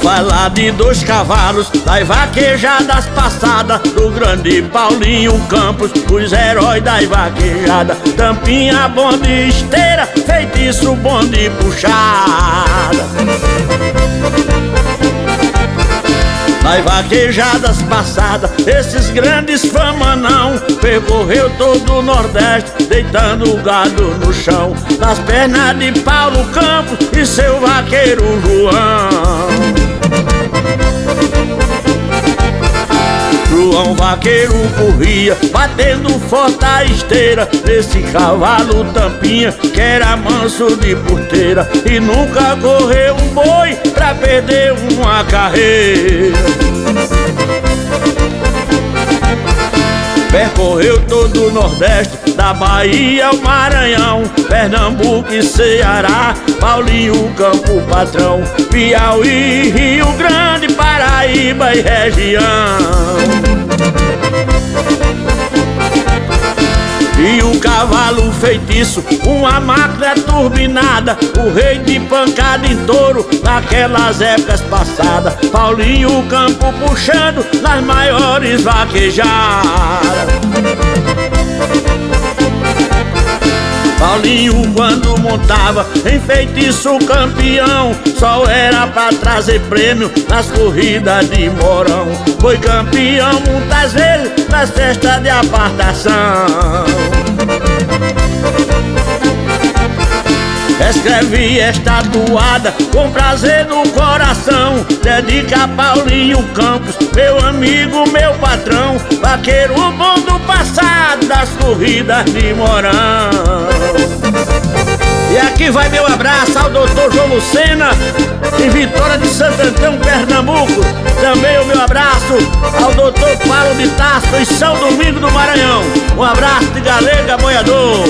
falar de dois cavalos das vaquejadas passadas do grande Paulinho Campos, os heróis das vaquejadas. Tampinha, bonde, esteira, feitiço, bonde, puxada. Nas vaquejadas passadas, esses grandes fama não percorreu todo o Nordeste, deitando o gado no chão, nas pernas de Paulo Campos e seu vaqueiro João. João vaqueiro corria, batendo forte a esteira desse cavalo Tampinha, que era manso de porteira e nunca correu um boi pra perder uma carreira. Percorreu todo o Nordeste, da Bahia ao Maranhão, Pernambuco e Ceará, Paulinho Campo patrão, Piauí, Rio Grande, Paraíba e região. E o cavalo feitiço, uma máquina turbinada, o rei de pancada em touro naquelas épocas passadas, Paulinho Campo puxando nas maiores vaquejadas. Paulinho quando montava em feitiço campeão, só era pra trazer prêmio nas corridas de Morão. Foi campeão muitas vezes nas festas de apartação. Escrevi esta toada com prazer no coração, dedica a Paulinho Campos, meu amigo, meu patrão, vaqueiro bom do passado das corridas de Morão. E aqui vai meu abraço ao doutor João Lucena, em Vitória de Santo Antão, Pernambuco. Também o meu abraço ao doutor Paulo de Tarso, em São Domingo do Maranhão. Um abraço de Galega Boiador.